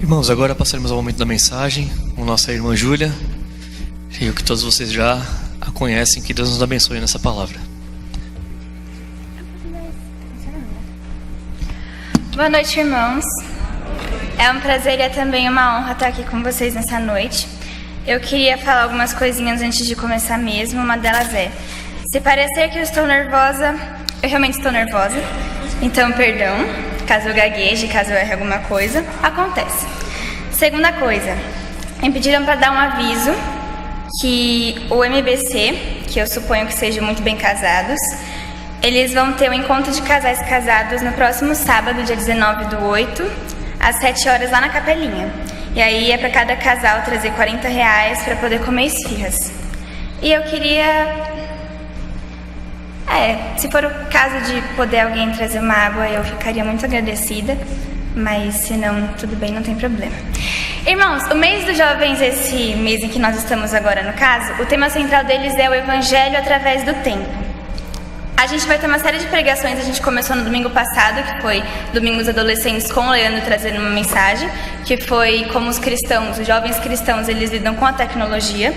Irmãos, agora passaremos ao momento da mensagem com nossa irmã Júlia. Creio que todos vocês já a conhecem. Que Deus nos abençoe nessa palavra. Boa noite, irmãos. É um prazer e é também uma honra estar aqui com vocês nessa noite. Eu queria falar algumas coisinhas antes de começar mesmo. Uma delas é: se parecer que eu estou nervosa, eu realmente estou nervosa. Então, perdão, caso eu gagueje, caso eu erre alguma coisa, acontece. Segunda coisa, me pediram para dar um aviso que o MBC, que eu suponho que sejam muito bem casados, eles vão ter um encontro de casais casados no próximo sábado, dia 19/8, às 7 horas lá na Capelinha. E aí é para cada casal trazer R$40 para poder comer esfirras. E eu queria... se for o caso de poder alguém trazer uma água, eu ficaria muito agradecida. Mas se não, tudo bem, não tem problema. Irmãos, o mês dos jovens, esse mês em que nós estamos agora no caso, o tema central deles é o Evangelho através do tempo. A gente vai ter uma série de pregações, a gente começou no domingo passado, que foi Domingos Adolescentes com o Leandro trazendo uma mensagem, que foi como os cristãos, os jovens cristãos, eles lidam com a tecnologia.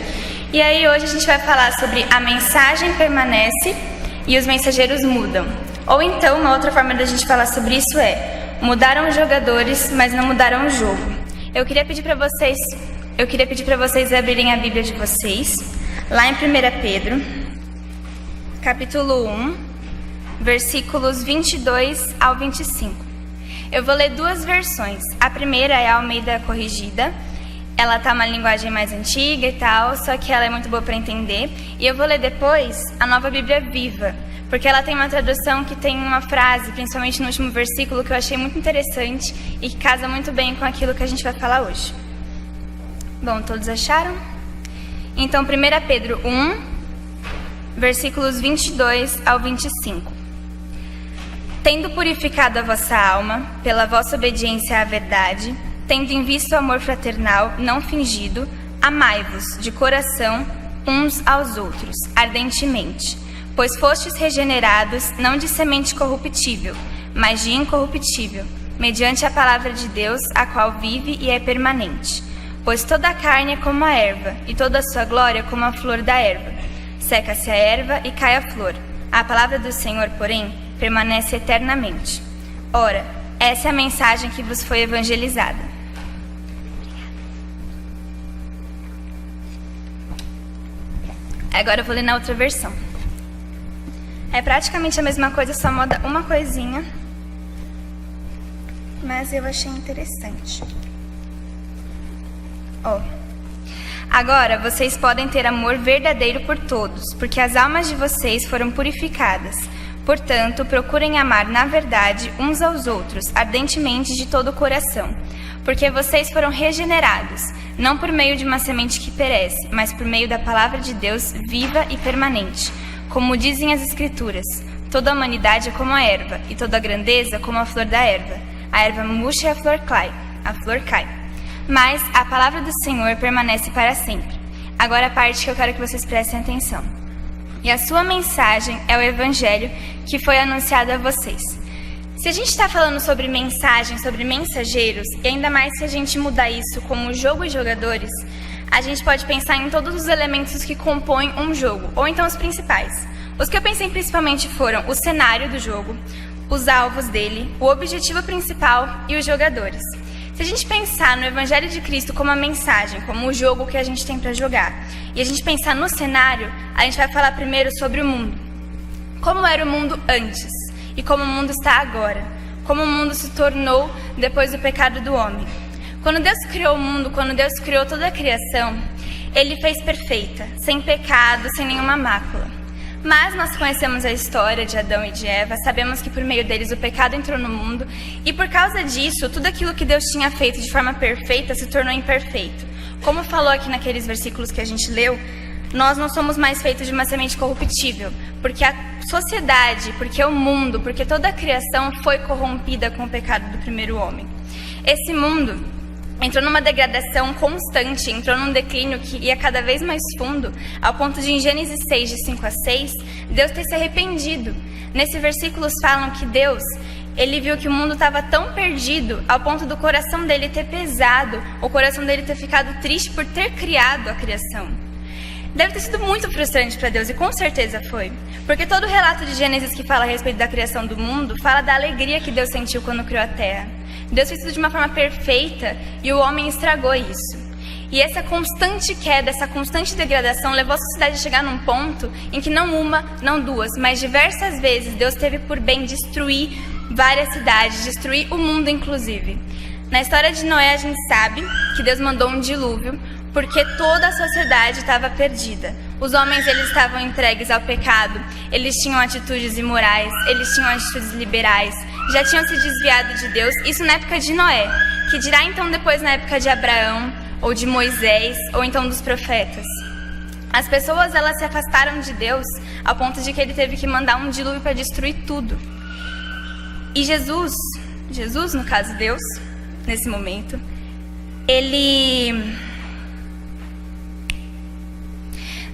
E aí hoje a gente vai falar sobre a mensagem permanece e os mensageiros mudam. Ou então, uma outra forma da gente falar sobre isso é: mudaram os jogadores, mas não mudaram o jogo. Eu queria pedir para vocês abrirem a Bíblia de vocês, lá em 1 Pedro, capítulo 1, versículos 22 ao 25. Eu vou ler duas versões. A primeira é a Almeida Corrigida. Ela tá uma linguagem mais antiga e tal, só que ela é muito boa para entender. E eu vou ler depois a Nova Bíblia Viva, porque ela tem uma tradução que tem uma frase, principalmente no último versículo, que eu achei muito interessante e que casa muito bem com aquilo que a gente vai falar hoje. Bom, todos acharam? Então, 1 Pedro 1, versículos 22 ao 25. Tendo purificado a vossa alma pela vossa obediência à verdade, tendo em vista o amor fraternal não fingido, amai-vos de coração uns aos outros, ardentemente, pois fostes regenerados não de semente corruptível, mas de incorruptível, mediante a palavra de Deus, a qual vive e é permanente. Pois toda a carne é como a erva, e toda a sua glória como a flor da erva. Seca-se a erva e cai a flor. A palavra do Senhor, porém, permanece eternamente. Ora, essa é a mensagem que vos foi evangelizada. Agora eu vou ler na outra versão. É praticamente a mesma coisa, só muda uma coisinha. Mas eu achei interessante. Agora vocês podem ter amor verdadeiro por todos, porque as almas de vocês foram purificadas. Portanto, procurem amar na verdade uns aos outros, ardentemente de todo o coração. Porque vocês foram regenerados, não por meio de uma semente que perece, mas por meio da palavra de Deus viva e permanente. Como dizem as Escrituras, toda a humanidade é como a erva, e toda a grandeza como a flor da erva. A erva murcha e a flor cai. Mas a palavra do Senhor permanece para sempre. Agora a parte que eu quero que vocês prestem atenção. E a sua mensagem é o Evangelho que foi anunciado a vocês. Se a gente está falando sobre mensagem, sobre mensageiros, e ainda mais se a gente mudar isso como jogo e jogadores, a gente pode pensar em todos os elementos que compõem um jogo, ou então os principais. Os que eu pensei principalmente foram o cenário do jogo, os alvos dele, o objetivo principal e os jogadores. Se a gente pensar no Evangelho de Cristo como a mensagem, como o jogo que a gente tem para jogar, e a gente pensar no cenário, a gente vai falar primeiro sobre o mundo. Como era o mundo antes e como o mundo está agora. Como o mundo se tornou depois do pecado do homem. Quando Deus criou o mundo, quando Deus criou toda a criação, Ele fez perfeita, sem pecado, sem nenhuma mácula. Mas nós conhecemos a história de Adão e de Eva, sabemos que por meio deles o pecado entrou no mundo, e por causa disso, tudo aquilo que Deus tinha feito de forma perfeita se tornou imperfeito. Como falou aqui naqueles versículos que a gente leu, nós não somos mais feitos de uma semente corruptível, porque a sociedade, porque o mundo, porque toda a criação foi corrompida com o pecado do primeiro homem. Esse mundo entrou numa degradação constante, entrou num declínio que ia cada vez mais fundo, ao ponto de, em Gênesis 6, de 5 a 6, Deus ter se arrependido. Nesses versículos falam que Deus, ele viu que o mundo estava tão perdido ao ponto do coração dele ter pesado, o coração dele ter ficado triste por ter criado a criação. Deve ter sido muito frustrante para Deus, e com certeza foi. Porque todo o relato de Gênesis que fala a respeito da criação do mundo fala da alegria que Deus sentiu quando criou a terra. Deus fez tudo de uma forma perfeita e o homem estragou isso. E essa constante queda, essa constante degradação levou a sociedade a chegar num ponto em que não uma, não duas, mas diversas vezes Deus teve por bem destruir várias cidades, destruir o mundo inclusive. Na história de Noé a gente sabe que Deus mandou um dilúvio porque toda a sociedade estava perdida. Os homens, eles estavam entregues ao pecado, eles tinham atitudes imorais, eles tinham atitudes liberais, já tinham se desviado de Deus, isso na época de Noé, que dirá então depois na época de Abraão, ou de Moisés, ou então dos profetas. As pessoas, elas se afastaram de Deus ao ponto de que ele teve que mandar um dilúvio para destruir tudo. E Jesus, no caso Deus, nesse momento,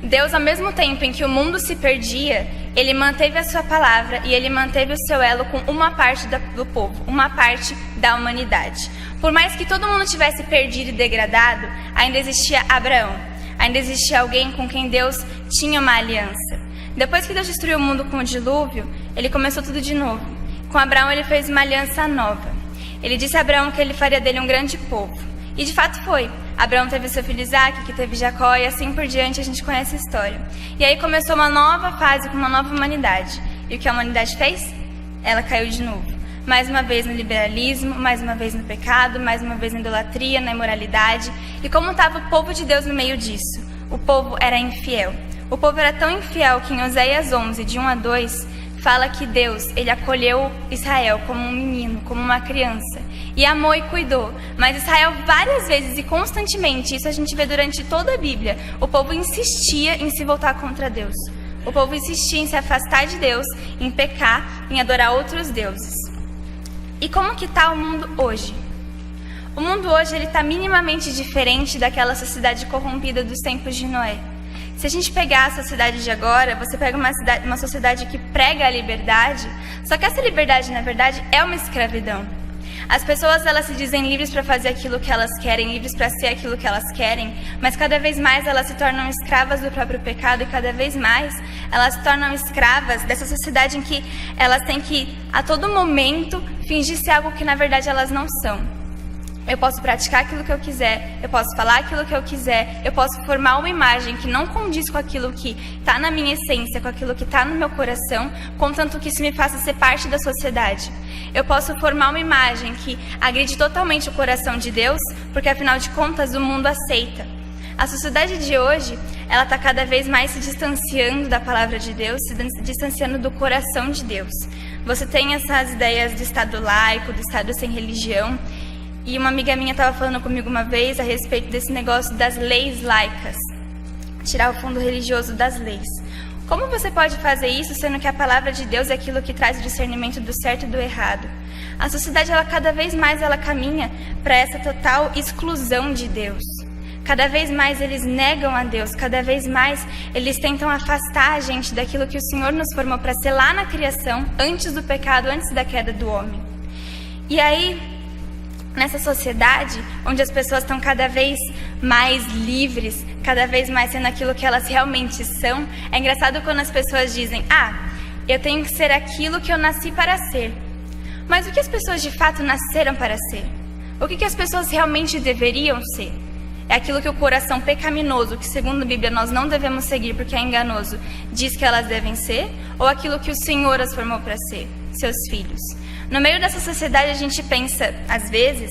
Deus, ao mesmo tempo em que o mundo se perdia, ele manteve a sua palavra e ele manteve o seu elo com uma parte do povo, uma parte da humanidade. Por mais que todo mundo tivesse perdido e degradado, ainda existia Abraão, ainda existia alguém com quem Deus tinha uma aliança. Depois que Deus destruiu o mundo com o dilúvio, ele começou tudo de novo. Com Abraão ele fez uma aliança nova. Ele disse a Abraão que ele faria dele um grande povo. E de fato foi. Abraão teve seu filho Isaac, que teve Jacó, e assim por diante a gente conhece a história. E aí começou uma nova fase com uma nova humanidade. E o que a humanidade fez? Ela caiu de novo. Mais uma vez no liberalismo, mais uma vez no pecado, mais uma vez na idolatria, na imoralidade. E como estava o povo de Deus no meio disso? O povo era infiel. O povo era tão infiel que em Oséias 11, de 1 a 2, fala que Deus, ele acolheu Israel como um menino, como uma criança, e amou e cuidou. Mas Israel várias vezes e constantemente, isso a gente vê durante toda a Bíblia, o povo insistia em se voltar contra Deus. O povo insistia em se afastar de Deus, em pecar, em adorar outros deuses. E como que está o mundo hoje? O mundo hoje está minimamente diferente daquela sociedade corrompida dos tempos de Noé. Se a gente pegar a sociedade de agora, você pega uma sociedade que prega a liberdade, só que essa liberdade, na verdade, é uma escravidão. As pessoas, elas se dizem livres para fazer aquilo que elas querem, livres para ser aquilo que elas querem, mas cada vez mais elas se tornam escravas do próprio pecado e cada vez mais elas se tornam escravas dessa sociedade em que elas têm que, a todo momento, fingir ser algo que na verdade elas não são. Eu posso praticar aquilo que eu quiser, eu posso falar aquilo que eu quiser, eu posso formar uma imagem que não condiz com aquilo que está na minha essência, com aquilo que está no meu coração, contanto que isso me faça ser parte da sociedade. Eu posso formar uma imagem que agride totalmente o coração de Deus, porque afinal de contas o mundo aceita. A sociedade de hoje, ela está cada vez mais se distanciando da palavra de Deus, se distanciando do coração de Deus. Você tem essas ideias do Estado laico, do Estado sem religião. E uma amiga minha estava falando comigo uma vez a respeito desse negócio das leis laicas. Tirar o fundo religioso das leis. Como você pode fazer isso, sendo que a palavra de Deus é aquilo que traz o discernimento do certo e do errado? A sociedade, ela cada vez mais ela caminha para essa total exclusão de Deus. Cada vez mais eles negam a Deus, cada vez mais eles tentam afastar a gente daquilo que o Senhor nos formou para ser lá na criação, antes do pecado, antes da queda do homem. E aí, nessa sociedade, onde as pessoas estão cada vez mais livres, cada vez mais sendo aquilo que elas realmente são, é engraçado quando as pessoas dizem: eu tenho que ser aquilo que eu nasci para ser. Mas o que as pessoas de fato nasceram para ser? O que as pessoas realmente deveriam ser? É aquilo que o coração pecaminoso, que segundo a Bíblia nós não devemos seguir porque é enganoso, diz que elas devem ser? Ou aquilo que o Senhor as formou para ser, seus filhos? No meio dessa sociedade a gente pensa, às vezes,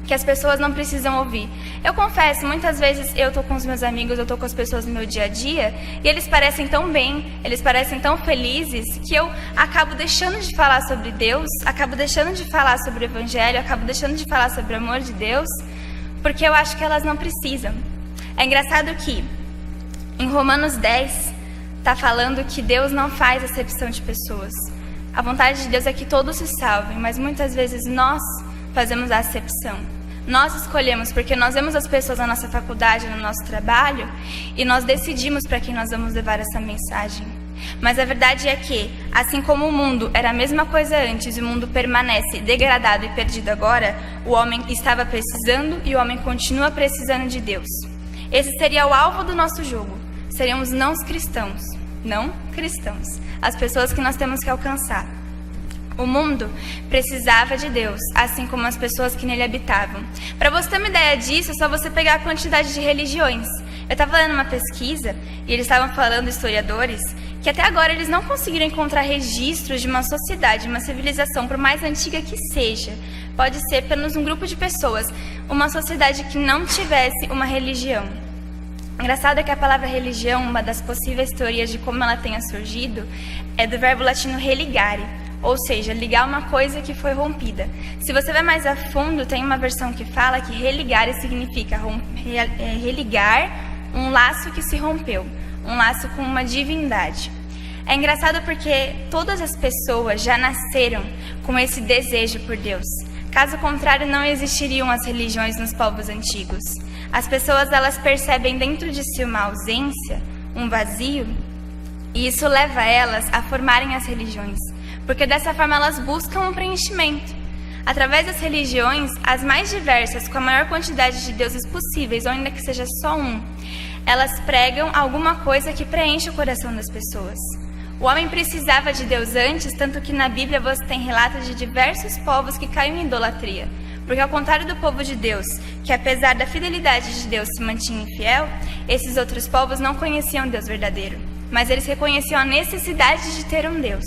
que as pessoas não precisam ouvir. Eu confesso, muitas vezes eu estou com os meus amigos, eu estou com as pessoas no meu dia a dia, e eles parecem tão bem, eles parecem tão felizes, que eu acabo deixando de falar sobre Deus, acabo deixando de falar sobre o Evangelho, acabo deixando de falar sobre o amor de Deus, porque eu acho que elas não precisam. É engraçado que em Romanos 10 está falando que Deus não faz acepção de pessoas. A vontade de Deus é que todos se salvem, mas muitas vezes nós fazemos a acepção. Nós escolhemos, porque nós vemos as pessoas na nossa faculdade, no nosso trabalho, e nós decidimos para quem nós vamos levar essa mensagem. Mas a verdade é que, assim como o mundo era a mesma coisa antes e o mundo permanece degradado e perdido agora, o homem estava precisando e o homem continua precisando de Deus. Esse seria o alvo do nosso jogo. Seriam os não cristãos. Não cristãos. As pessoas que nós temos que alcançar. O mundo precisava de Deus, assim como as pessoas que nele habitavam. Para você ter uma ideia disso, é só você pegar a quantidade de religiões. Eu estava lendo uma pesquisa, e eles estavam falando, historiadores, que até agora eles não conseguiram encontrar registros de uma sociedade, uma civilização, por mais antiga que seja. Pode ser apenas um grupo de pessoas, uma sociedade que não tivesse uma religião. Engraçado é que a palavra religião, uma das possíveis teorias de como ela tenha surgido, é do verbo latino religare, ou seja, ligar uma coisa que foi rompida. Se você vai mais a fundo, tem uma versão que fala que religare significa religar um laço que se rompeu, um laço com uma divindade. É engraçado porque todas as pessoas já nasceram com esse desejo por Deus. Caso contrário, não existiriam as religiões nos povos antigos. As pessoas, elas percebem dentro de si uma ausência, um vazio, e isso leva elas a formarem as religiões, porque dessa forma elas buscam um preenchimento. Através das religiões, as mais diversas, com a maior quantidade de deuses possíveis, ou ainda que seja só um, elas pregam alguma coisa que preenche o coração das pessoas. O homem precisava de Deus antes, tanto que na Bíblia você tem relatos de diversos povos que caíram em idolatria. Porque ao contrário do povo de Deus, que apesar da fidelidade de Deus se mantinha infiel, esses outros povos não conheciam Deus verdadeiro, mas eles reconheciam a necessidade de ter um Deus.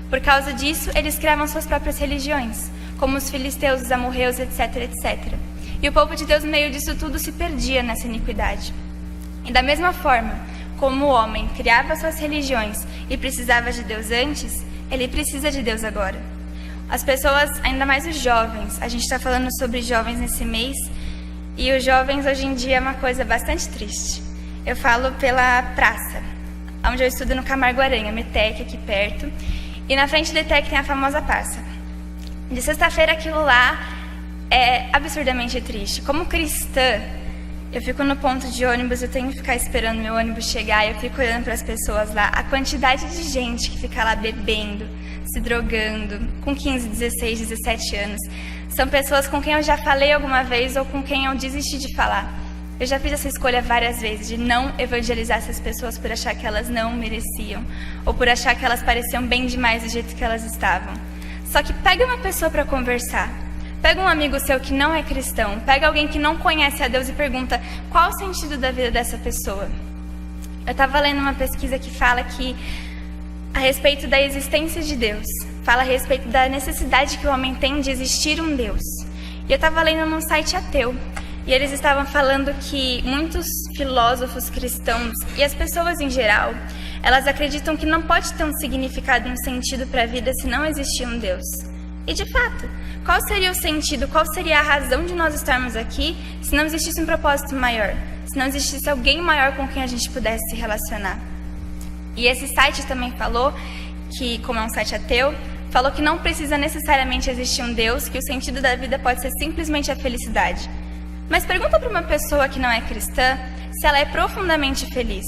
Por causa disso, eles criavam suas próprias religiões, como os filisteus, os amorreus, etc, etc. E o povo de Deus, no meio disso tudo, se perdia nessa iniquidade. E da mesma forma, como o homem criava suas religiões e precisava de Deus antes, ele precisa de Deus agora. As pessoas, ainda mais os jovens, a gente está falando sobre jovens nesse mês, e os jovens hoje em dia é uma coisa bastante triste. Eu falo pela praça, onde eu estudo no Camargo Aranha, METEC, aqui perto, e na frente do ETEC tem a famosa praça. De sexta-feira aquilo lá é absurdamente triste. Como cristã, eu fico no ponto de ônibus, eu tenho que ficar esperando meu ônibus chegar, e eu fico olhando para as pessoas lá, a quantidade de gente que fica lá bebendo, se drogando, com 15, 16, 17 anos. São pessoas com quem eu já falei alguma vez ou com quem eu desisti de falar. Eu já fiz essa escolha várias vezes, de não evangelizar essas pessoas por achar que elas não mereciam, ou por achar que elas pareciam bem demais do jeito que elas estavam. Só que pega uma pessoa para conversar, pega um amigo seu que não é cristão, pega alguém que não conhece a Deus e pergunta qual o sentido da vida dessa pessoa. Eu estava lendo uma pesquisa que fala que a respeito da existência de Deus, fala a respeito da necessidade que o homem tem de existir um Deus. E eu estava lendo num site ateu, e eles estavam falando que muitos filósofos cristãos, e as pessoas em geral, elas acreditam que não pode ter um significado e um sentido para a vida se não existir um Deus. E de fato, qual seria o sentido, qual seria a razão de nós estarmos aqui se não existisse um propósito maior, se não existisse alguém maior com quem a gente pudesse se relacionar? E esse site também falou que, como é um site ateu, falou que não precisa necessariamente existir um Deus, que o sentido da vida pode ser simplesmente a felicidade. Mas pergunta para uma pessoa que não é cristã se ela é profundamente feliz.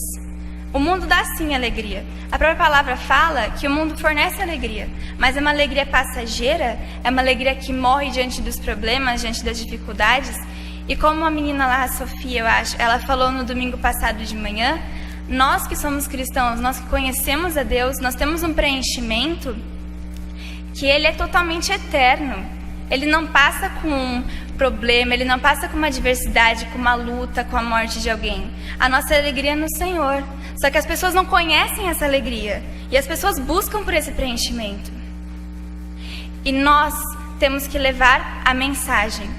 O mundo dá sim alegria. A própria palavra fala que o mundo fornece alegria, mas é uma alegria passageira, é uma alegria que morre diante dos problemas, diante das dificuldades. E como a menina lá, a Sofia, eu acho, ela falou no domingo passado de manhã, nós que somos cristãos, nós que conhecemos a Deus, nós temos um preenchimento que ele é totalmente eterno. Ele não passa com um problema, ele não passa com uma adversidade, com uma luta, com a morte de alguém. A nossa alegria é no Senhor. Só que as pessoas não conhecem essa alegria. E as pessoas buscam por esse preenchimento. E nós temos que levar a mensagem.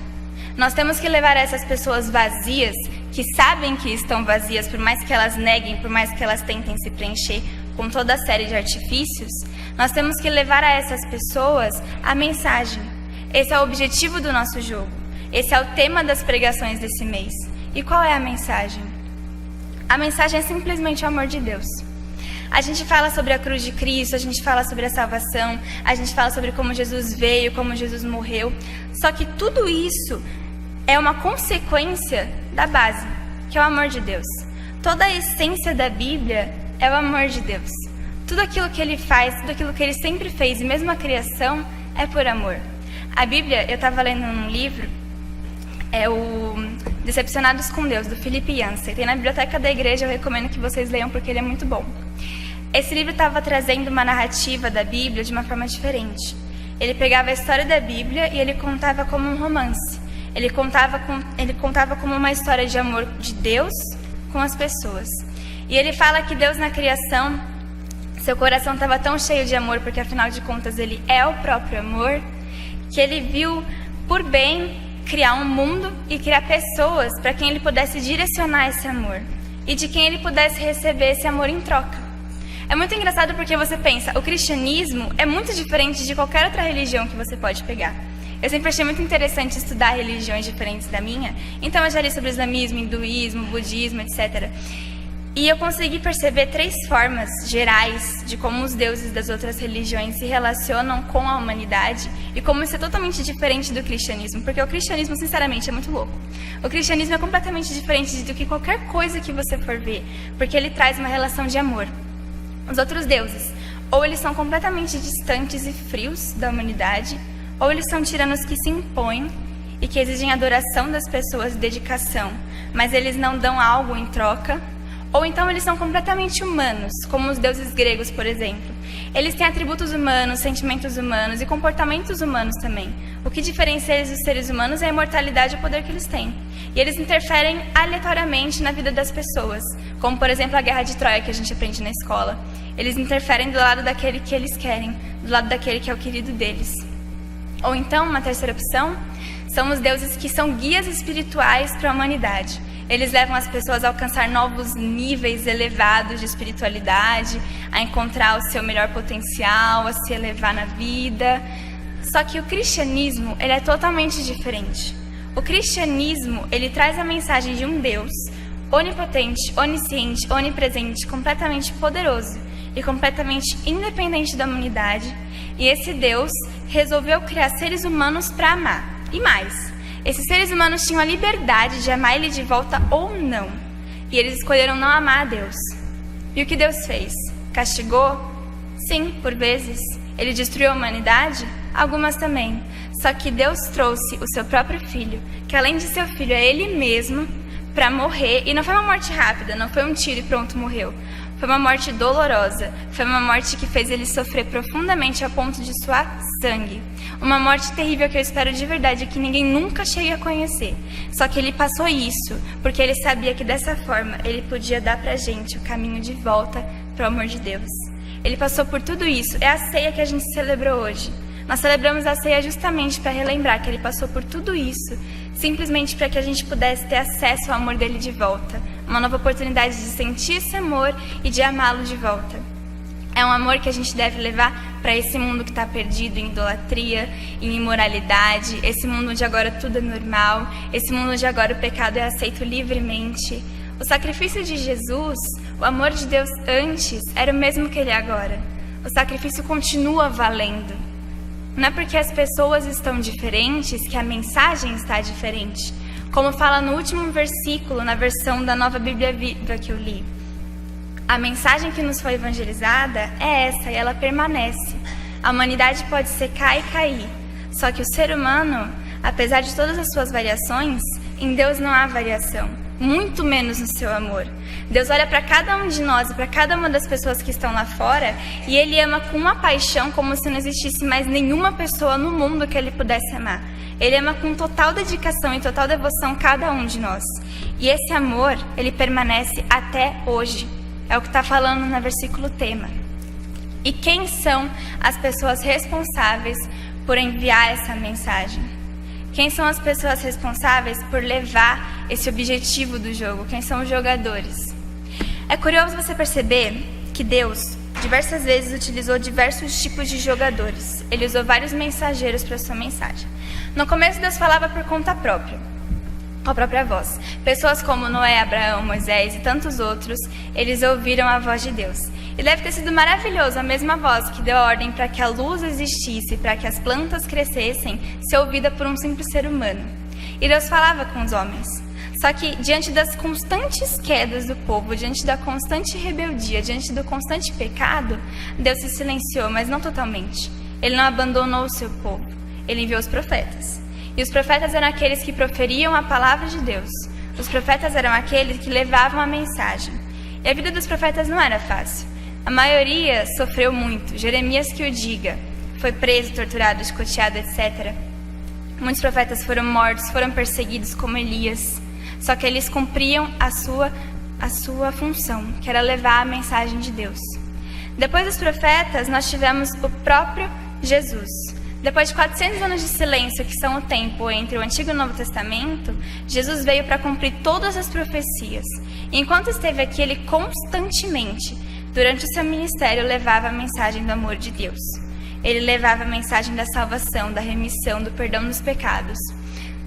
Nós temos que levar a essas pessoas vazias, que sabem que estão vazias, por mais que elas neguem, por mais que elas tentem se preencher com toda a série de artifícios, nós temos que levar a essas pessoas a mensagem. Esse é o objetivo do nosso jogo. Esse é o tema das pregações desse mês. E qual é a mensagem? A mensagem é simplesmente o amor de Deus. A gente fala sobre a cruz de Cristo, a gente fala sobre a salvação, a gente fala sobre como Jesus veio, como Jesus morreu. Só que tudo isso é uma consequência da base, que é o amor de Deus. Toda a essência da Bíblia é o amor de Deus. Tudo aquilo que ele faz, tudo aquilo que ele sempre fez, e mesmo a criação, é por amor. A Bíblia, eu estava lendo num livro, é o Decepcionados com Deus, do Philip Yancey. Tem na biblioteca da igreja, eu recomendo que vocês leiam porque ele é muito bom. Esse livro estava trazendo uma narrativa da Bíblia de uma forma diferente. Ele pegava a história da Bíblia e ele contava como um romance. Ele contava como uma história de amor de Deus com as pessoas. E ele fala que Deus na criação, seu coração estava tão cheio de amor, porque afinal de contas ele é o próprio amor, que ele viu por bem criar um mundo e criar pessoas para quem ele pudesse direcionar esse amor e de quem ele pudesse receber esse amor em troca. É muito engraçado porque você pensa, o cristianismo é muito diferente de qualquer outra religião que você pode pegar. Eu sempre achei muito interessante estudar religiões diferentes da minha, então eu já li sobre islamismo, hinduísmo, budismo, etc. E eu consegui perceber 3 formas gerais de como os deuses das outras religiões se relacionam com a humanidade e como isso é totalmente diferente do cristianismo, porque o cristianismo, sinceramente, é muito louco. O cristianismo é completamente diferente do que qualquer coisa que você for ver, porque ele traz uma relação de amor. Os outros deuses, ou eles são completamente distantes e frios da humanidade, ou eles são tiranos que se impõem e que exigem adoração das pessoas e dedicação, mas eles não dão algo em troca. Ou então eles são completamente humanos, como os deuses gregos, por exemplo. Eles têm atributos humanos, sentimentos humanos e comportamentos humanos também. O que diferencia eles dos seres humanos é a imortalidade e o poder que eles têm. E eles interferem aleatoriamente na vida das pessoas, como, por exemplo, a Guerra de Troia, que a gente aprende na escola. Eles interferem do lado daquele que eles querem, do lado daquele que é o querido deles. Ou então, uma terceira opção, são os deuses que são guias espirituais para a humanidade. Eles levam as pessoas a alcançar novos níveis elevados de espiritualidade, a encontrar o seu melhor potencial, a se elevar na vida. Só que o cristianismo, ele é totalmente diferente. O cristianismo, ele traz a mensagem de um Deus onipotente, onisciente, onipresente, completamente poderoso e completamente independente da humanidade. E esse Deus resolveu criar seres humanos para amar. E mais, esses seres humanos tinham a liberdade de amar ele de volta ou não. E eles escolheram não amar a Deus. E o que Deus fez? Castigou? Sim, por vezes. Ele destruiu a humanidade? Algumas também. Só que Deus trouxe o seu próprio filho, que além de seu filho é ele mesmo, para morrer. E não foi uma morte rápida, não foi um tiro e pronto, morreu. Foi uma morte dolorosa, foi uma morte que fez ele sofrer profundamente a ponto de suar sangue. Uma morte terrível que eu espero de verdade que ninguém nunca chegue a conhecer. Só que ele passou isso, porque ele sabia que dessa forma ele podia dar pra gente o caminho de volta pro amor de Deus. Ele passou por tudo isso, é a ceia que a gente celebrou hoje. Nós celebramos a ceia justamente para relembrar que ele passou por tudo isso, simplesmente para que a gente pudesse ter acesso ao amor dele de volta. Uma nova oportunidade de sentir esse amor e de amá-lo de volta. É um amor que a gente deve levar para esse mundo que está perdido em idolatria, em imoralidade, esse mundo onde agora tudo é normal, esse mundo onde agora o pecado é aceito livremente. O sacrifício de Jesus, o amor de Deus antes, era o mesmo que ele é agora. O sacrifício continua valendo. Não é porque as pessoas estão diferentes que a mensagem está diferente. Como fala no último versículo, na versão da Nova Bíblia Viva que eu li. A mensagem que nos foi evangelizada é essa e ela permanece. A humanidade pode secar e cair. Só que o ser humano, apesar de todas as suas variações, em Deus não há variação. Muito menos no seu amor. Deus olha para cada um de nós e para cada uma das pessoas que estão lá fora e Ele ama com uma paixão como se não existisse mais nenhuma pessoa no mundo que Ele pudesse amar. Ele ama com total dedicação e total devoção cada um de nós. E esse amor, ele permanece até hoje. É o que está falando no versículo tema. E quem são as pessoas responsáveis por enviar essa mensagem? Quem são as pessoas responsáveis por levar esse objetivo do jogo? Quem são os jogadores? É curioso você perceber que Deus, diversas vezes, utilizou diversos tipos de jogadores. Ele usou vários mensageiros para sua mensagem. No começo, Deus falava por conta própria, com a própria voz. Pessoas como Noé, Abraão, Moisés e tantos outros, eles ouviram a voz de Deus. E deve ter sido maravilhoso a mesma voz que deu ordem para que a luz existisse, para que as plantas crescessem, ser ouvida por um simples ser humano. E Deus falava com os homens. Só que diante das constantes quedas do povo, diante da constante rebeldia, diante do constante pecado, Deus se silenciou, mas não totalmente. Ele não abandonou o seu povo. Ele enviou os profetas. E os profetas eram aqueles que proferiam a palavra de Deus. Os profetas eram aqueles que levavam a mensagem. E a vida dos profetas não era fácil. A maioria sofreu muito. Jeremias que o diga. Foi preso, torturado, chicoteado, etc. Muitos profetas foram mortos, foram perseguidos, como Elias. Só que eles cumpriam a sua função, que era levar a mensagem de Deus. Depois dos profetas, nós tivemos o próprio Jesus. Depois de 400 anos de silêncio, que são o tempo entre o Antigo e o Novo Testamento, Jesus veio para cumprir todas as profecias. E enquanto esteve aqui, ele constantemente, durante o seu ministério, levava a mensagem do amor de Deus. Ele levava a mensagem da salvação, da remissão, do perdão dos pecados.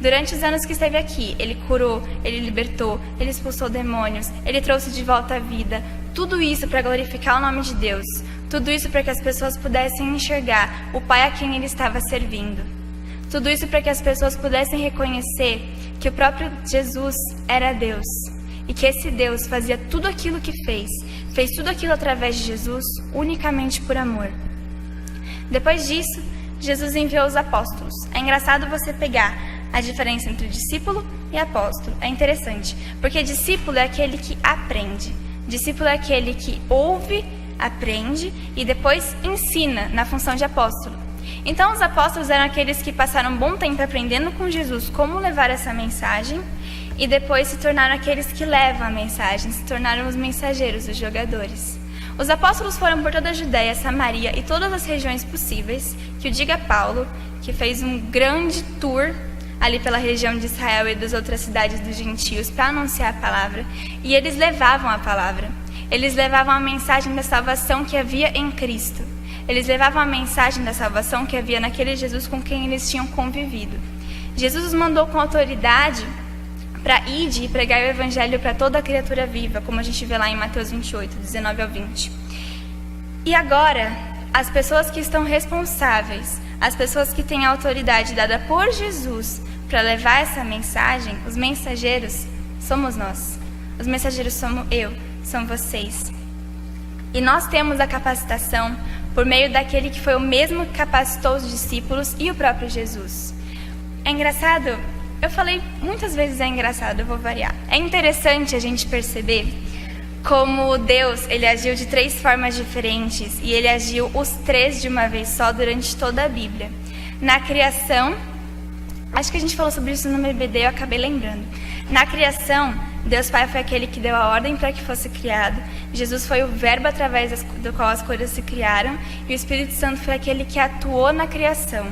Durante os anos que esteve aqui, ele curou, ele libertou, ele expulsou demônios, ele trouxe de volta a vida. Tudo isso para glorificar o nome de Deus. Tudo isso para que as pessoas pudessem enxergar o Pai a quem ele estava servindo. Tudo isso para que as pessoas pudessem reconhecer que o próprio Jesus era Deus. E que esse Deus fazia tudo aquilo que fez tudo aquilo através de Jesus, unicamente por amor. Depois disso, Jesus enviou os apóstolos. É engraçado você pegar a diferença entre discípulo e apóstolo. É interessante, porque discípulo é aquele que aprende. Discípulo é aquele que ouve, aprende e depois ensina na função de apóstolo. Então os apóstolos eram aqueles que passaram um bom tempo aprendendo com Jesus como levar essa mensagem e depois se tornaram aqueles que levam a mensagem, se tornaram os mensageiros, os jogadores. Os apóstolos foram por toda a Judéia, Samaria e todas as regiões possíveis, que o diga Paulo, que fez um grande tour ali pela região de Israel e das outras cidades dos gentios para anunciar a palavra, e eles levavam a palavra. Eles levavam a mensagem da salvação que havia em Cristo. Eles levavam a mensagem da salvação que havia naquele Jesus com quem eles tinham convivido. Jesus os mandou com autoridade para ir e pregar o evangelho para toda a criatura viva, como a gente vê lá em Mateus 28, 19 ao 20. E agora, as pessoas que estão responsáveis, as pessoas que têm a autoridade dada por Jesus para levar essa mensagem, os mensageiros, somos nós. Os mensageiros somos eu, são vocês. E nós temos a capacitação por meio daquele que foi o mesmo que capacitou os discípulos e o próprio Jesus. É engraçado, eu falei muitas vezes é engraçado, eu vou variar. É interessante a gente perceber como Deus, ele agiu de 3 formas diferentes e ele agiu os 3 de uma vez só durante toda a Bíblia. Na criação, acho que a gente falou sobre isso no MBD, eu acabei lembrando. Na criação, Deus Pai foi aquele que deu a ordem para que fosse criado. Jesus foi o verbo através do qual as coisas se criaram. E o Espírito Santo foi aquele que atuou na criação.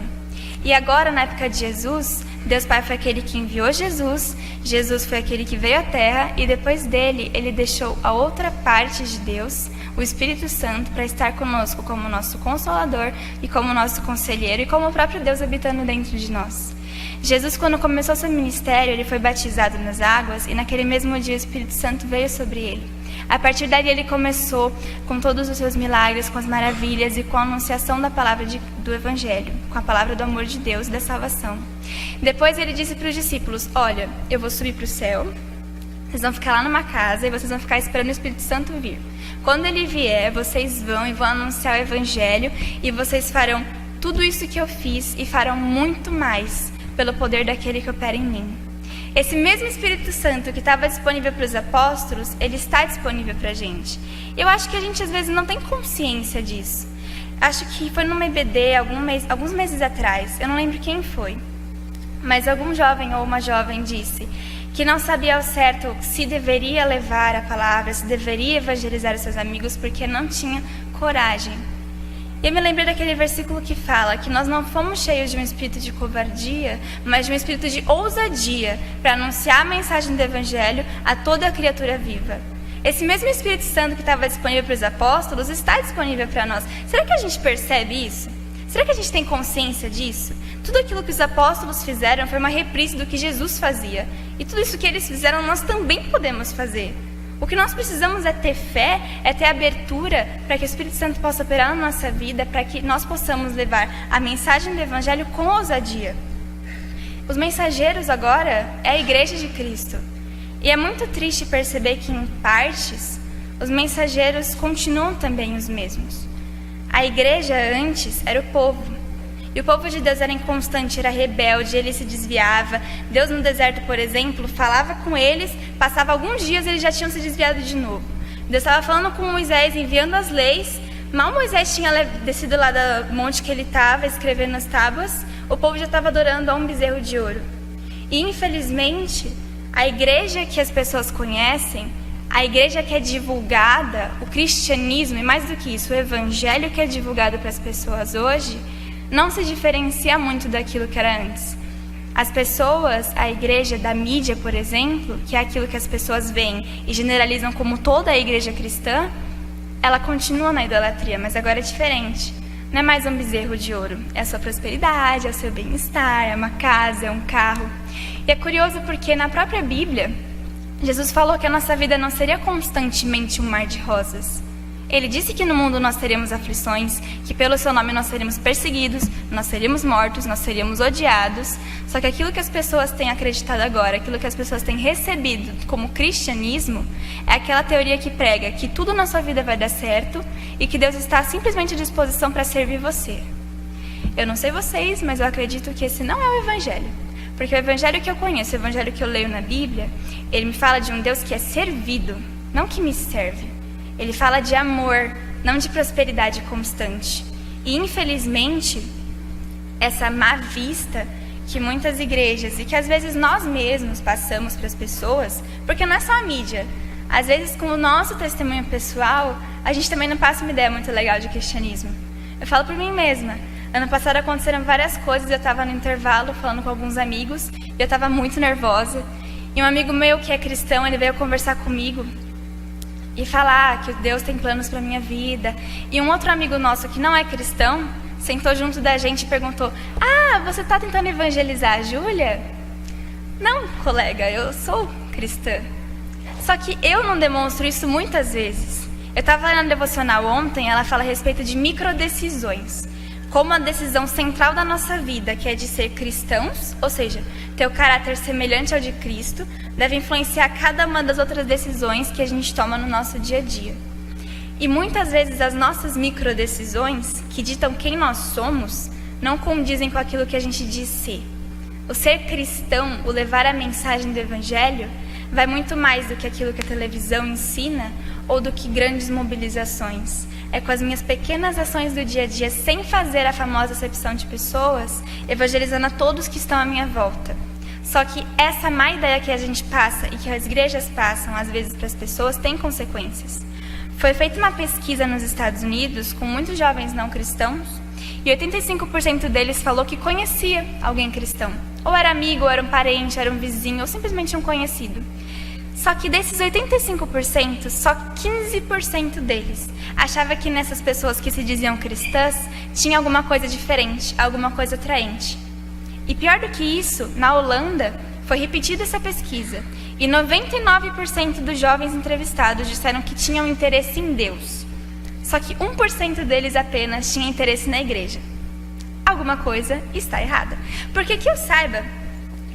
E agora, na época de Jesus, Deus Pai foi aquele que enviou Jesus. Jesus foi aquele que veio à Terra. E depois dele, ele deixou a outra parte de Deus, o Espírito Santo, para estar conosco como nosso Consolador e como nosso Conselheiro e como o próprio Deus habitando dentro de nós. Jesus, quando começou seu ministério, ele foi batizado nas águas e naquele mesmo dia o Espírito Santo veio sobre ele. A partir daí ele começou com todos os seus milagres, com as maravilhas e com a anunciação da palavra do Evangelho, com a palavra do amor de Deus e da salvação. Depois ele disse para os discípulos, olha, eu vou subir para o céu, vocês vão ficar lá numa casa e vocês vão ficar esperando o Espírito Santo vir. Quando ele vier, vocês vão e vão anunciar o Evangelho e vocês farão tudo isso que eu fiz e farão muito mais pelo poder daquele que opera em mim. Esse mesmo Espírito Santo que estava disponível para os apóstolos, ele está disponível para a gente. Eu acho que a gente às vezes não tem consciência disso. Acho que foi numa EBD alguns meses atrás, eu não lembro quem foi, mas algum jovem ou uma jovem disse que não sabia ao certo se deveria levar a palavra, se deveria evangelizar os seus amigos, porque não tinha coragem. E eu me lembrei daquele versículo que fala que nós não fomos cheios de um espírito de covardia, mas de um espírito de ousadia para anunciar a mensagem do Evangelho a toda a criatura viva. Esse mesmo Espírito Santo que estava disponível para os apóstolos está disponível para nós. Será que a gente percebe isso? Será que a gente tem consciência disso? Tudo aquilo que os apóstolos fizeram foi uma reprise do que Jesus fazia. E tudo isso que eles fizeram nós também podemos fazer. O que nós precisamos é ter fé, é ter abertura para que o Espírito Santo possa operar na nossa vida, para que nós possamos levar a mensagem do Evangelho com ousadia. Os mensageiros agora é a Igreja de Cristo. E é muito triste perceber que, em partes, os mensageiros continuam também os mesmos. A igreja antes era o povo. E o povo de Deus era inconstante, era rebelde, ele se desviava. Deus no deserto, por exemplo, falava com eles, passava alguns dias e eles já tinham se desviado de novo. Deus estava falando com Moisés, enviando as leis. Mal Moisés tinha descido lá do monte que ele estava, escrevendo as tábuas, o povo já estava adorando a um bezerro de ouro. E, infelizmente, a igreja que as pessoas conhecem, a igreja que é divulgada, o cristianismo, e mais do que isso, o evangelho que é divulgado para as pessoas hoje, não se diferencia muito daquilo que era antes. As pessoas, a igreja da mídia, por exemplo, que é aquilo que as pessoas veem e generalizam como toda a igreja cristã, ela continua na idolatria, mas agora é diferente. Não é mais um bezerro de ouro, é a sua prosperidade, é o seu bem-estar, é uma casa, é um carro. E é curioso porque na própria Bíblia, Jesus falou que a nossa vida não seria constantemente um mar de rosas. Ele disse que no mundo nós teríamos aflições, que pelo seu nome nós seríamos perseguidos, nós seríamos mortos, nós seríamos odiados. Só que aquilo que as pessoas têm acreditado agora, aquilo que as pessoas têm recebido como cristianismo, é aquela teoria que prega que tudo na sua vida vai dar certo e que Deus está simplesmente à disposição para servir você. Eu não sei vocês, mas eu acredito que esse não é o evangelho. Porque o evangelho que eu conheço, o evangelho que eu leio na Bíblia, ele me fala de um Deus que é servido, não que me serve. Ele fala de amor, não de prosperidade constante. E, infelizmente, essa má vista que muitas igrejas e que às vezes nós mesmos passamos para as pessoas, porque não é só a mídia. Às vezes, com o nosso testemunho pessoal, a gente também não passa uma ideia muito legal de cristianismo. Eu falo por mim mesma. Ano passado aconteceram várias coisas, eu estava no intervalo falando com alguns amigos e eu estava muito nervosa. E um amigo meu que é cristão, ele veio conversar comigo e falar que Deus tem planos para minha vida. E um outro amigo nosso que não é cristão sentou junto da gente e perguntou: "Ah, você está tentando evangelizar a Júlia?" "Não, colega, eu sou cristã." Só que eu não demonstro isso muitas vezes. Eu estava lendo a devocional ontem, ela fala a respeito de microdecisões. Como a decisão central da nossa vida, que é de ser cristãos, ou seja, ter o caráter semelhante ao de Cristo, deve influenciar cada uma das outras decisões que a gente toma no nosso dia a dia. E muitas vezes as nossas microdecisões, que ditam quem nós somos, não condizem com aquilo que a gente diz ser. O ser cristão, o levar a mensagem do Evangelho, vai muito mais do que aquilo que a televisão ensina ou do que grandes mobilizações. É com as minhas pequenas ações do dia a dia, sem fazer a famosa acepção de pessoas, evangelizando a todos que estão à minha volta. Só que essa má ideia que a gente passa e que as igrejas passam, às vezes, para as pessoas, tem consequências. Foi feita uma pesquisa nos Estados Unidos com muitos jovens não cristãos e 85% deles falou que conhecia alguém cristão. Ou era amigo, ou era um parente, era um vizinho, ou simplesmente um conhecido. Só que desses 85%, só 15% deles achava que nessas pessoas que se diziam cristãs tinha alguma coisa diferente, alguma coisa atraente. E pior do que isso, na Holanda, foi repetida essa pesquisa e 99% dos jovens entrevistados disseram que tinham interesse em Deus. Só que 1% deles apenas tinha interesse na igreja. Alguma coisa está errada. Porque que eu saiba,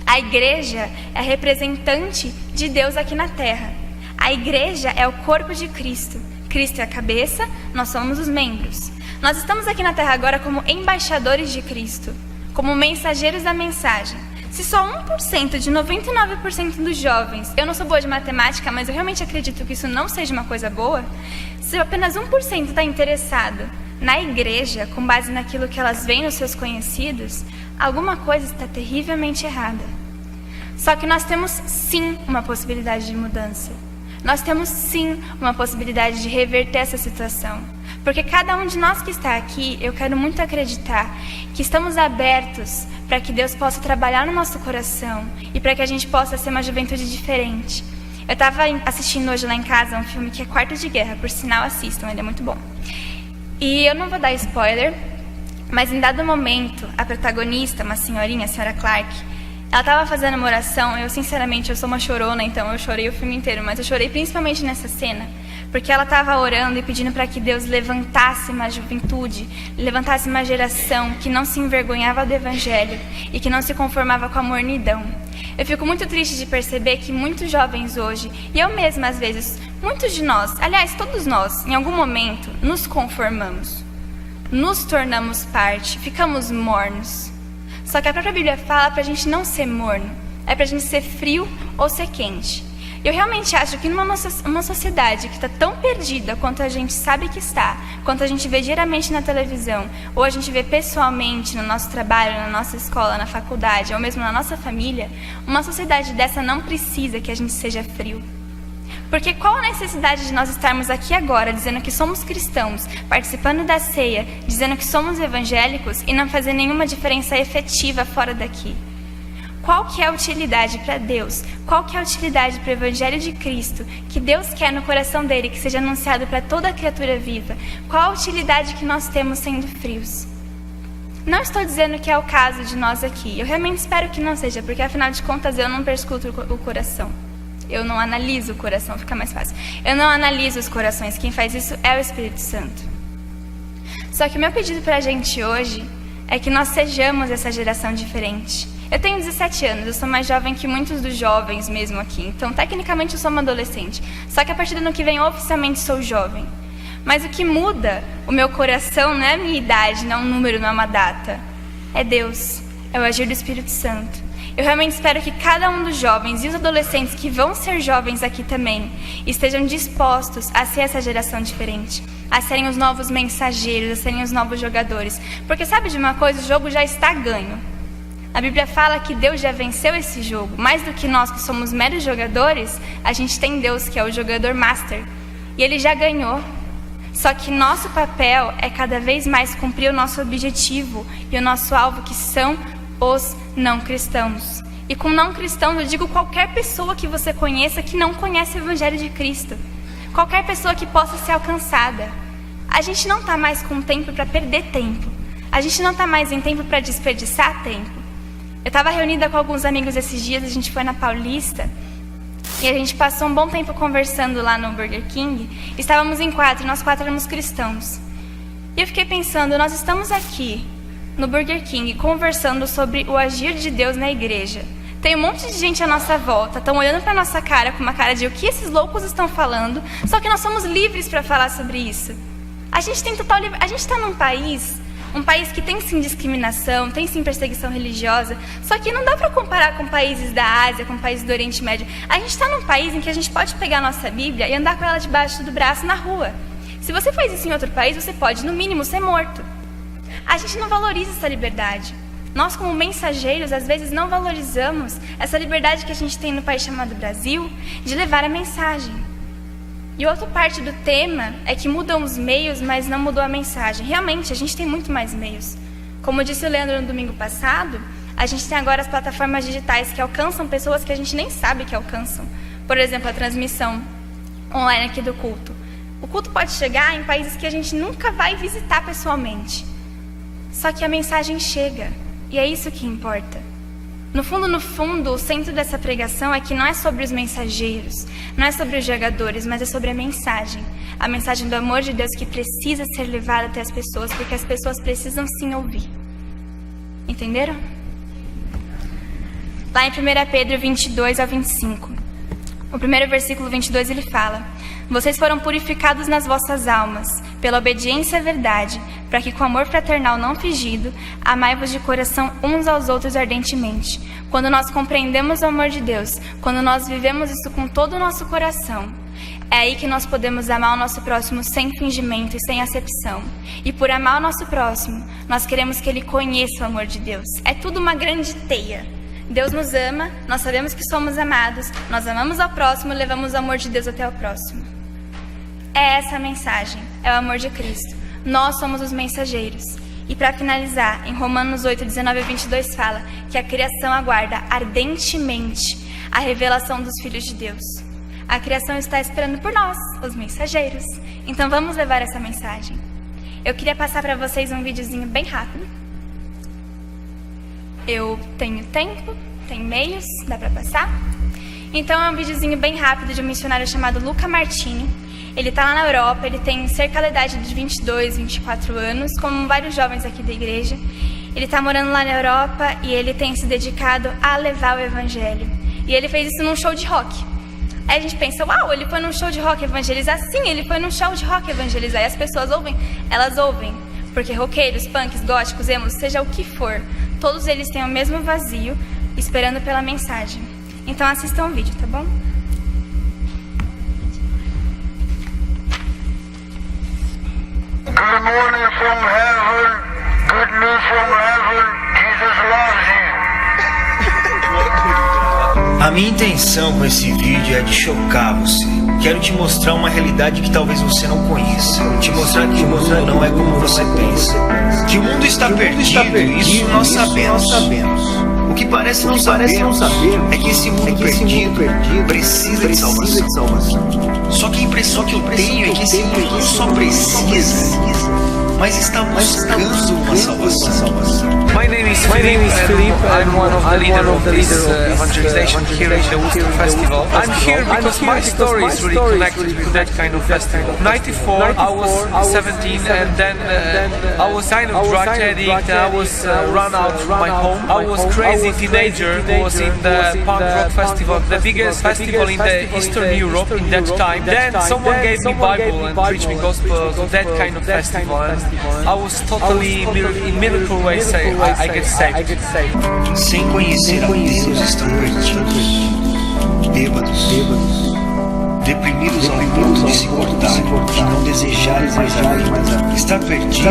a igreja é a representante de Deus aqui na terra. A igreja é o corpo de Cristo. Cristo é a cabeça, nós somos os membros. Nós estamos aqui na terra agora como embaixadores de Cristo, como mensageiros da mensagem. Se só 1% de 99% dos jovens, eu não sou boa de matemática, mas eu realmente acredito que isso não seja uma coisa boa, se apenas 1% está interessado na igreja, com base naquilo que elas veem nos seus conhecidos, alguma coisa está terrivelmente errada. Só que nós temos sim uma possibilidade de mudança. Nós temos sim uma possibilidade de reverter essa situação. Porque cada um de nós que está aqui, eu quero muito acreditar que estamos abertos para que Deus possa trabalhar no nosso coração e para que a gente possa ser uma juventude diferente. Eu estava assistindo hoje lá em casa um filme que é Quarto de Guerra, por sinal assistam, ele é muito bom. E eu não vou dar spoiler, mas em dado momento, a protagonista, uma senhorinha, a senhora Clark, ela estava fazendo uma oração. Eu sinceramente, eu sou uma chorona, então eu chorei o filme inteiro, mas eu chorei principalmente nessa cena, porque ela estava orando e pedindo para que Deus levantasse uma juventude, levantasse uma geração que não se envergonhava do Evangelho e que não se conformava com a mornidão. Eu fico muito triste de perceber que muitos jovens hoje, e eu mesma às vezes, muitos de nós, aliás, todos nós, em algum momento, nos conformamos. Nos tornamos parte, ficamos mornos. Só que a própria Bíblia fala para a gente não ser morno, é para a gente ser frio ou ser quente. Eu realmente acho que uma sociedade que está tão perdida quanto a gente sabe que está, quanto a gente vê diariamente na televisão, ou a gente vê pessoalmente no nosso trabalho, na nossa escola, na faculdade, ou mesmo na nossa família, uma sociedade dessa não precisa que a gente seja frio. Porque qual a necessidade de nós estarmos aqui agora dizendo que somos cristãos, participando da ceia, dizendo que somos evangélicos e não fazer nenhuma diferença efetiva fora daqui? Qual que é a utilidade para Deus? Qual que é a utilidade para o Evangelho de Cristo, que Deus quer no coração dele, que seja anunciado para toda criatura viva? Qual a utilidade que nós temos sendo frios? Não estou dizendo que é o caso de nós aqui. Eu realmente espero que não seja, porque afinal de contas eu não perscruto o coração. Eu não analiso o coração, fica mais fácil. Eu não analiso os corações, quem faz isso é o Espírito Santo. Só que o meu pedido para a gente hoje é que nós sejamos essa geração diferente. Eu tenho 17 anos, eu sou mais jovem que muitos dos jovens mesmo aqui. Então, tecnicamente, eu sou uma adolescente. Só que a partir do ano que vem, oficialmente, sou jovem. Mas o que muda o meu coração não é a minha idade, não é um número, não é uma data. É Deus, é o agir do Espírito Santo. Eu realmente espero que cada um dos jovens e os adolescentes que vão ser jovens aqui também estejam dispostos a ser essa geração diferente, a serem os novos mensageiros, a serem os novos jogadores. Porque sabe de uma coisa? O jogo já está ganho. A Bíblia fala que Deus já venceu esse jogo. Mais do que nós que somos meros jogadores, a gente tem Deus que é o jogador master. E Ele já ganhou. Só que nosso papel é cada vez mais cumprir o nosso objetivo e o nosso alvo, que são os não cristãos. E com não cristãos eu digo qualquer pessoa que você conheça que não conhece o Evangelho de Cristo. Qualquer pessoa que possa ser alcançada. A gente não está mais com tempo para perder tempo. A gente não está mais em tempo para desperdiçar tempo. Eu estava reunida com alguns amigos esses dias, a gente foi na Paulista e a gente passou um bom tempo conversando lá no Burger King. Estávamos em 4 e nós 4 éramos cristãos. E eu fiquei pensando, nós estamos aqui no Burger King conversando sobre o agir de Deus na igreja. Tem um monte de gente à nossa volta, estão olhando para a nossa cara com uma cara de o que esses loucos estão falando, só que nós somos livres para falar sobre isso. A gente tem total livre... A gente está num país que tem sim discriminação, tem sim perseguição religiosa, só que não dá para comparar com países da Ásia, com países do Oriente Médio. A gente está num país em que a gente pode pegar a nossa Bíblia e andar com ela debaixo do braço na rua. Se você faz isso em outro país, você pode, no mínimo, ser morto. A gente não valoriza essa liberdade. Nós, como mensageiros, às vezes não valorizamos essa liberdade que a gente tem no país chamado Brasil de levar a mensagem. E outra parte do tema é que mudam os meios, mas não mudou a mensagem. Realmente, a gente tem muito mais meios. Como disse o Leandro no domingo passado, a gente tem agora as plataformas digitais que alcançam pessoas que a gente nem sabe que alcançam. Por exemplo, a transmissão online aqui do culto. O culto pode chegar em países que a gente nunca vai visitar pessoalmente. Só que a mensagem chega, e é isso que importa. No fundo, o centro dessa pregação é que não é sobre os mensageiros, não é sobre os jogadores, mas é sobre a mensagem do amor de Deus que precisa ser levada até as pessoas, porque as pessoas precisam sim ouvir. Entenderam? Lá em 1 Pedro 22 ao 25, o primeiro versículo 22 ele fala: vocês foram purificados nas vossas almas, pela obediência à verdade, para que com amor fraternal não fingido, amai-vos de coração uns aos outros ardentemente. Quando nós compreendemos o amor de Deus, quando nós vivemos isso com todo o nosso coração, é aí que nós podemos amar o nosso próximo sem fingimento e sem acepção. E por amar o nosso próximo, nós queremos que ele conheça o amor de Deus. É tudo uma grande teia. Deus nos ama, nós sabemos que somos amados, nós amamos ao próximo e levamos o amor de Deus até o próximo. É essa a mensagem, é o amor de Cristo. Nós somos os mensageiros. E para finalizar, em Romanos 8, 19 a 22 fala que a criação aguarda ardentemente a revelação dos filhos de Deus. A criação está esperando por nós, os mensageiros. Então vamos levar essa mensagem. Eu queria passar para vocês um videozinho bem rápido. Eu tenho tempo, tenho meios, dá para passar. Então é um videozinho bem rápido de um missionário chamado Luca Martini. Ele está lá na Europa, ele tem cerca da idade de 22, 24 anos, como vários jovens aqui da igreja. Ele está morando lá na Europa e ele tem se dedicado a levar o evangelho. E ele fez isso num show de rock. Aí a gente pensa, uau, ele foi num show de rock evangelizar? Sim, ele foi num show de rock evangelizar. E as pessoas ouvem? Elas ouvem. Porque roqueiros, punks, góticos, emos, seja o que for, todos eles têm o mesmo vazio, esperando pela mensagem. Então assistam o vídeo, tá bom? Good morning from heaven, good news from heaven, Jesus loves you. A minha intenção com esse vídeo é de chocar você. Quero te mostrar uma realidade que talvez você não conheça. Te mostrar que o mundo não é como você pensa. Que o mundo está perdido, isso nós sabemos. O que parece não saber é que esse mundo perdido precisa de salvação. Só que a impressão que eu tenho é que esse mundo não só precisa, mas está buscando uma salvação. My name is Philippe. I'm one of the leaders of this evangelization here at the Worcester Festival. I'm here because my story is really connected with that kind of festival. 94, I was 17 and then I was kind of drug addict. I was run out from my home. I was crazy teenager who was in the punk rock festival, the biggest festival in the Eastern Europe in that time. Then someone gave me Bible and preached me gospel to that kind of festival. And I was totally in miracle ways I get saved. Sem conhecer a Deus estão perdidos, bêbados, deprimidos ao ponto de se cortar, de não desejarem mais a vida. Estar perdido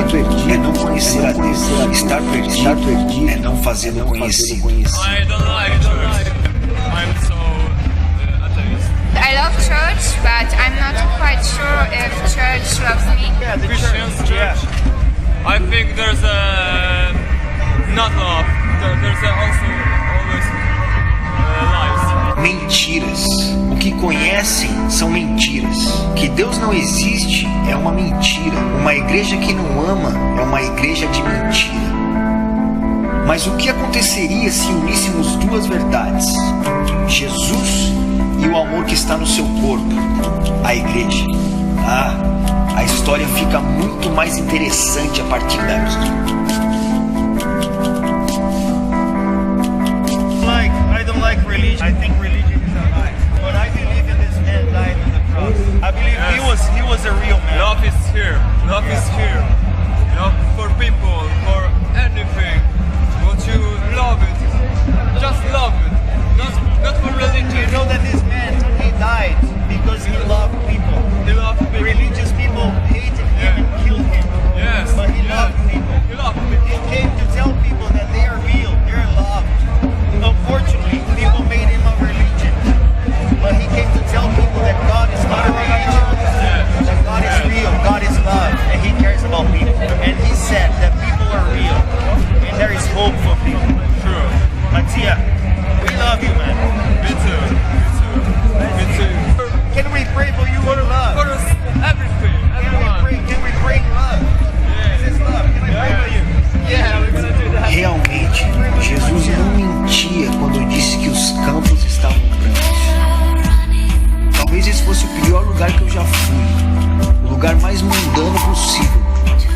é não conhecer a Deus. Estar perdido é não fazê-lo conhecido. I don't like church. I'm so atheist. I love church, but I'm not quite sure if church loves me. Christians church. I think there's not love. There's also always lies. Mentiras. O que conhecem são mentiras. Que Deus não existe é uma mentira. Uma igreja que não ama é uma igreja de mentira. Mas o que aconteceria se uníssemos duas verdades? Jesus e o amor que está no seu corpo, a igreja. A história fica muito mais interessante a partir daqui. I don't like religion. I think religion is a lie. But I believe in this man died on the cross. I believe he was a real man. Love is here. Love is here. Love for people, for anything. What you love it. Just love it. Not for religion. You know that this man, he died because he loved people. He loved people. Religious people hated him and killed him. Yes. But he loved people. He loved people. He came to tell people that they are real, they're loved. Unfortunately, people made him a religion. But he came to tell people that God is not a religion. That God is real, God is love, and he cares about people. And he said that people are real, and there is hope for people. True. Mattia, we love you, man. Me too. Me too. Can we pray for you in love? For us, everything. Everyone. Can we pray in love? This is love. Can we pray for you? Yeah, we're gonna do that. Realmente, Jesus não mentia quando disse que os campos estavam brancos. Talvez esse fosse o pior lugar que eu já fui, o lugar mais mundano possível,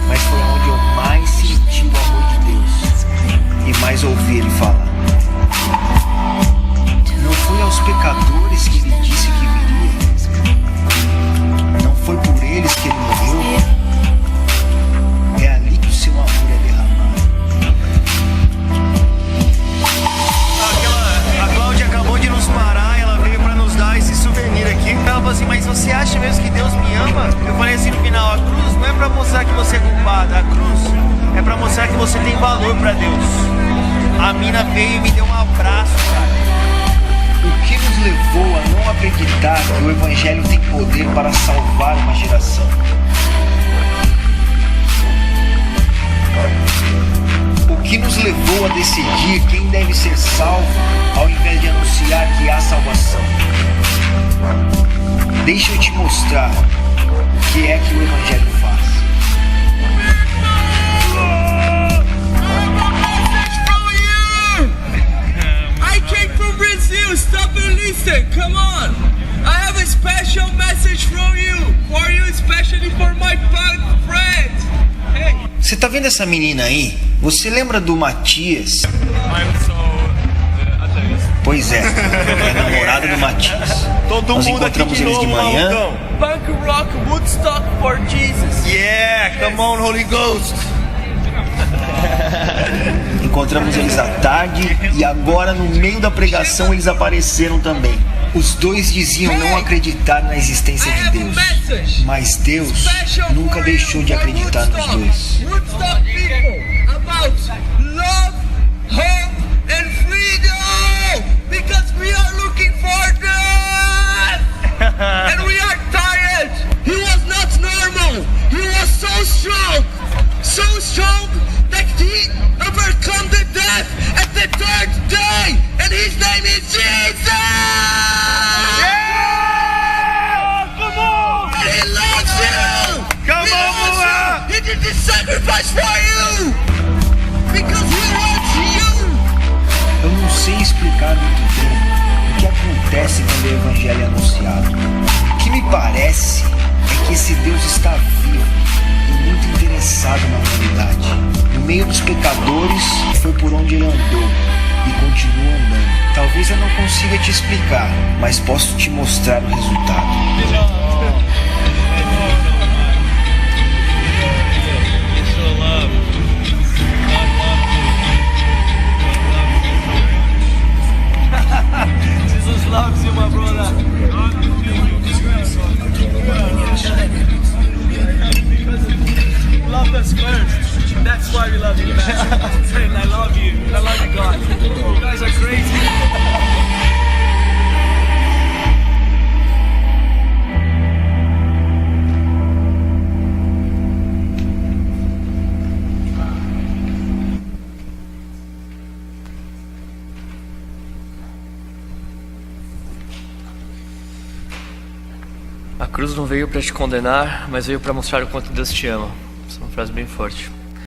mas foi onde eu mais senti o amor de Deus e mais ouvi Ele falar. Não foi aos pecadores que Ele disse que viria, não foi por eles que Ele morreu. É ali que o seu amor é derramado. A Cláudia acabou de nos parar, ela veio pra nos dar esse souvenir aqui. Ela falou assim, mas você acha mesmo que Deus me ama? Eu falei assim no final, a cruz não é pra mostrar que você é culpado, a cruz é pra mostrar que você tem valor pra Deus. A mina veio e me deu um abraço, cara. O que nos levou a não acreditar que o Evangelho tem poder para salvar uma geração? O que nos levou a decidir quem deve ser salvo, ao invés de anunciar que há salvação? Deixa eu te mostrar o que é que o Evangelho faz. I came from Brazil, stop and listen, come on! I have a special message from you, for you, especially for my friends! Hey. Você tá vendo essa menina aí? Você lembra do Matias? I'm so atheist. Pois é, é namorada do Matias. Todo Nós mundo aqui encontramos de eles de novo, manhã. malucão. Punk rock Woodstock for Jesus. Yeah, come on, Holy Ghost. Encontramos eles à tarde e agora no meio da pregação eles apareceram também. Os dois diziam não acreditar na existência de Deus, mas Deus nunca deixou de acreditar nos dois. Woodstock people about love, hope, and freedom, because we are looking for that, and we are tired. He was not normal. He was so strong that he overcome the death at the third day, and his name is Jesus. Come on! And he loves you. Come He on, loves Moa! you. He did this sacrifice for you because he wants you. Eu não sei explicar muito bem o que acontece quando o evangelho é anunciado. O que me parece é que esse Deus está vivo e muito interessado na humanidade. No meio dos pecadores foi por onde ele andou e continua andando. Talvez eu não consiga te explicar, mas posso te mostrar o resultado. Jesus loves you, my brother. You loved us first. That's why we love you, man. And I love you. I love you, God. You guys are crazy. A cruz não veio para te condenar, mas veio para mostrar o quanto Deus te ama. Essa é uma frase bem forte.